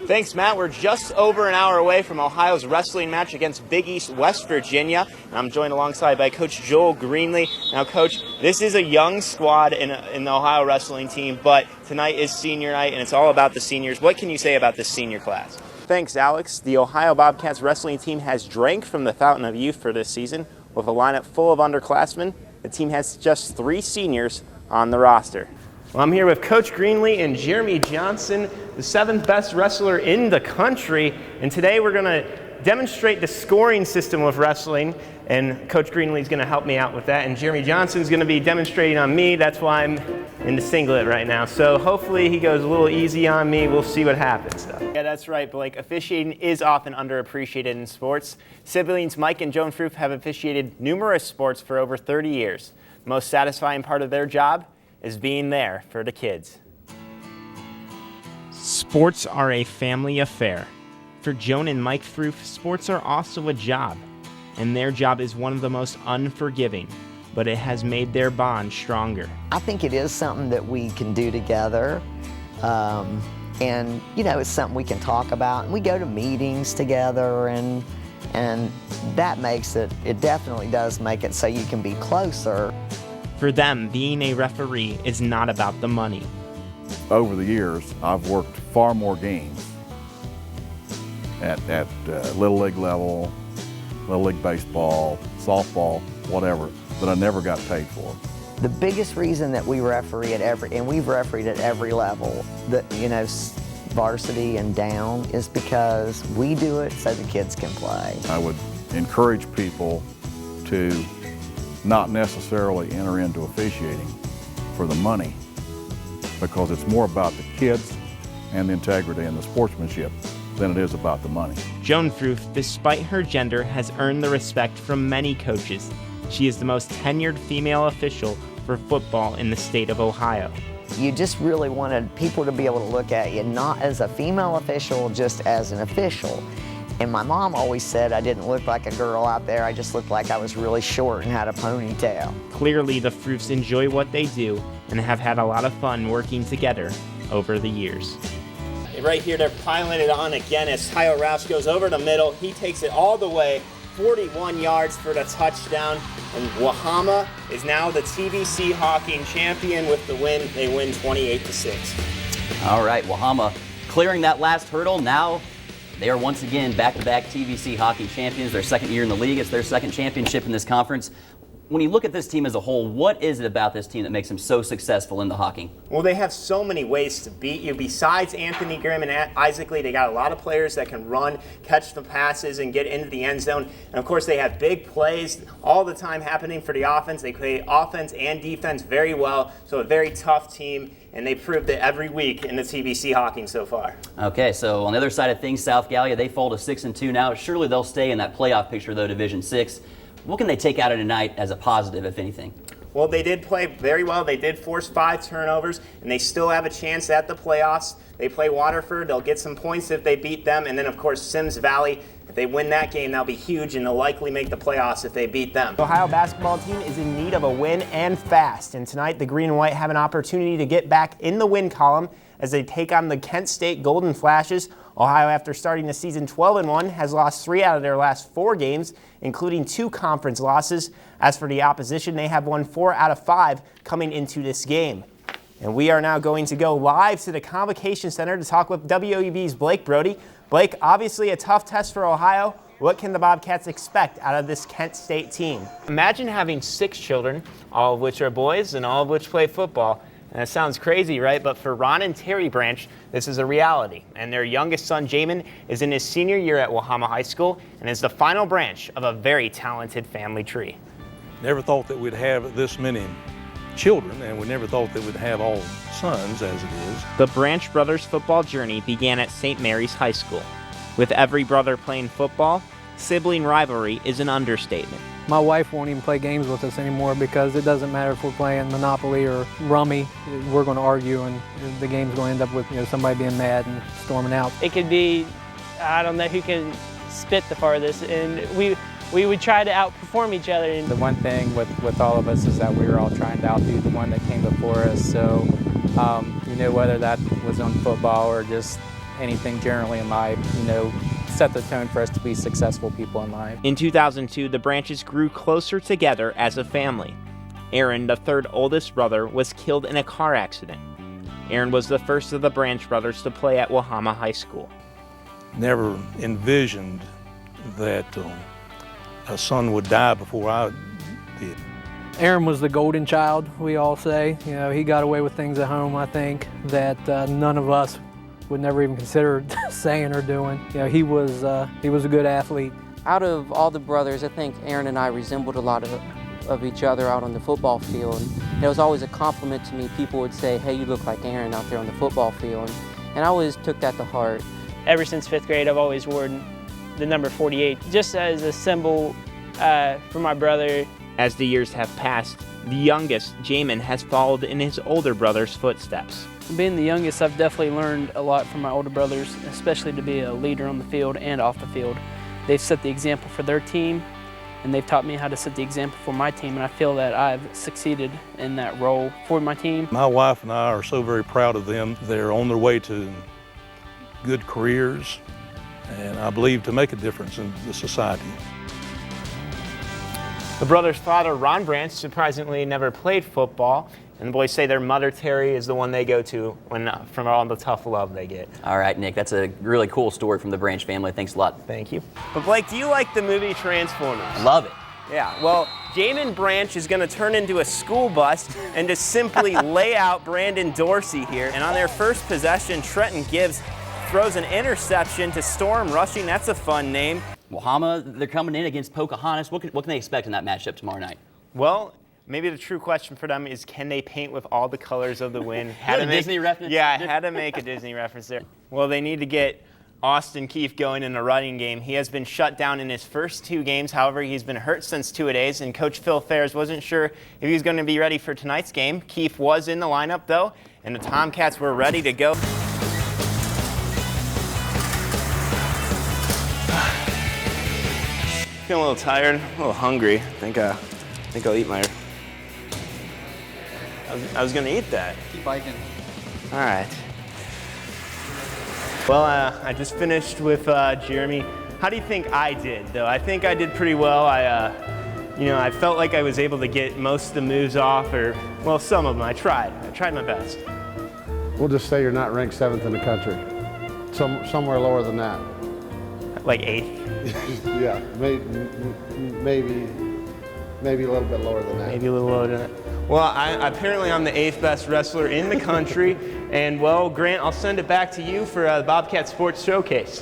Thanks, Matt. We're just over an hour away from Ohio's wrestling match against Big East West Virginia. And I'm joined alongside by Coach Joel Greenlee. Now, Coach, this is a young squad in the Ohio wrestling team, but tonight is senior night, and it's all about the seniors. What can you say about this senior class? Thanks, Alex. The Ohio Bobcats wrestling team has drank from the fountain of youth for this season. With a lineup full of underclassmen, the team has just 3 seniors on the roster. Well, I'm here with Coach Greenlee and Jeremy Johnson, the 7th best wrestler in the country. And today we're going to demonstrate the scoring system of wrestling. And Coach Greenlee is going to help me out with that. And Jeremy Johnson is going to be demonstrating on me. That's why I'm in the singlet right now. So hopefully he goes a little easy on me. We'll see what happens, though. Yeah, that's right, Blake. Officiating is often underappreciated in sports. Siblings Mike and Joan Froof have officiated numerous sports for over 30 years. The most satisfying part of their job is being there for the kids. Sports are a family affair. For Joan and Mike Froof, sports are also a job, and their job is one of the most unforgiving, but it has made their bond stronger. I think it is something that we can do together, and you know, it's something we can talk about, and we go to meetings together, and that makes it definitely does make it so you can be closer. For them, being a referee is not about the money. Over the years, I've worked far more games at Little League level, Little League baseball, softball, whatever, that I never got paid for. The biggest reason that we referee at and we've refereed at every level, that, you know, varsity and down, is because we do it so the kids can play. I would encourage people to not necessarily enter into officiating for the money, because it's more about the kids and the integrity and the sportsmanship than it is about the money. Joan Froof, despite her gender, has earned the respect from many coaches. She is the most tenured female official for football in the state of Ohio. You just really wanted people to be able to look at you not as a female official, just as an official. And my mom always said I didn't look like a girl out there, I just looked like I was really short and had a ponytail. Clearly, the Froofs enjoy what they do and have had a lot of fun working together over the years. Right here, they're piling it on again as Kyle Roush goes over the middle. He takes it all the way, 41 yards for the touchdown. And Wahama is now the TVC Hawking champion with the win. They win 28-6. All right, Wahama clearing that last hurdle. Now they are once again back-to-back TVC Hockey champions. Their second year in the league. It's their second championship in this conference. When you look at this team as a whole, what is it about this team that makes them so successful in the hockey? Well, they have so many ways to beat you. Besides Anthony Grimm and Isaac Lee, they got a lot of players that can run, catch the passes, and get into the end zone. And of course, they have big plays all the time happening for the offense. They play offense and defense very well, so a very tough team. And they proved it every week in the TVC Hawking so far. Okay, so on the other side of things, South Gallia, they fall to 6-2 now. Surely they'll stay in that playoff picture, though, Division 6. What can they take out of tonight as a positive, if anything? Well, they did play very well. They did force 5 turnovers, and they still have a chance at the playoffs. They play Waterford. They'll get some points if they beat them. And then, of course, Sims Valley. If they win that game, that'll be huge, and they'll likely make the playoffs if they beat them. The Ohio basketball team is in need of a win and fast. And tonight, the Green and White have an opportunity to get back in the win column as they take on the Kent State Golden Flashes. Ohio, after starting the season 12-1, has lost 3 out of their last 4 games, including 2 conference losses. As for the opposition, they have won 4 out of 5 coming into this game. And we are now going to go live to the Convocation Center to talk with WOUB's Blake Brody. Blake, obviously a tough test for Ohio. What can the Bobcats expect out of this Kent State team? Imagine having 6 children, all of which are boys and all of which play football. And that sounds crazy, right? But for Ron and Terry Branch, this is a reality. And their youngest son, Jamin, is in his senior year at Wahama High School and is the final branch of a very talented family tree. Never thought that we'd have this many children, and we never thought that we'd have all sons as it is. The Branch brothers' football journey began at St. Mary's High School. With every brother playing football, sibling rivalry is an understatement. My wife won't even play games with us anymore because it doesn't matter if we're playing Monopoly or Rummy, we're going to argue and the game's going to end up with somebody being mad and storming out. It could be, I don't know who can spit the farthest, and we would try to outperform each other. The one thing with all of us is that we were all trying to outdo the one that came before us, so whether that was on football or just anything generally in life, set the tone for us to be successful people in life. In 2002, the Branches grew closer together as a family. Aaron, the third oldest brother, was killed in a car accident. Aaron was the first of the Branch brothers to play at Wahama High School. Never envisioned that a son would die before I did. Aaron was the golden child, we all say. He got away with things at home, I think, that none of us would never even consider saying or doing. He was a good athlete. Out of all the brothers, I think Aaron and I resembled a lot of each other out on the football field. And it was always a compliment to me. People would say, "Hey, you look like Aaron out there on the football field." And I always took that to heart. Ever since 5th grade, I've always worn the number 48, just as a symbol for my brother. As the years have passed, the youngest, Jamin, has followed in his older brother's footsteps. Being the youngest, I've definitely learned a lot from my older brothers, especially to be a leader on the field and off the field. They've set the example for their team, and they've taught me how to set the example for my team, and I feel that I've succeeded in that role for my team. My wife and I are so very proud of them. They're on their way to good careers, and I believe to make a difference in the society. The brothers' father, Ron Branch, surprisingly never played football, and the boys say their mother, Terry, is the one they go to from all the tough love they get. All right, Nick, that's a really cool story from the Branch family. Thanks a lot. Thank you. But Blake, do you like the movie Transformers? I love it. Yeah, well, Jamin Branch is going to turn into a school bus and just simply lay out Brandon Dorsey here. And on their first possession, Trenton Gibbs throws an interception to Storm Rushing. That's a fun name. Wahama, they're coming in against Pocahontas. What can they expect in that matchup tomorrow night? Well, maybe the true question for them is, can they paint with all the colors of the wind? Disney reference? Yeah, I had to make a Disney reference there. Well, they need to get Austin Keefe going in a running game. He has been shut down in his first 2 games. However, he's been hurt since 2-a-days, and Coach Phil Fairs wasn't sure if he was going to be ready for tonight's game. Keefe was in the lineup, though, and the Tomcats were ready to go. Feeling a little tired, a little hungry. I think I'll eat my... I was gonna eat that. Keep biking. All right. Well, I just finished with Jeremy. How do you think I did, though? I think I did pretty well. I felt like I was able to get most of the moves off, or, well, some of them. I tried my best. We'll just say you're not ranked 7th in the country. Somewhere lower than that. Like 8th? Yeah, maybe a little bit lower than that. Maybe a little lower than that. Well, apparently I'm the 8th best wrestler in the country. And, well, Grant, I'll send it back to you for the Bobcat Sports Showcase.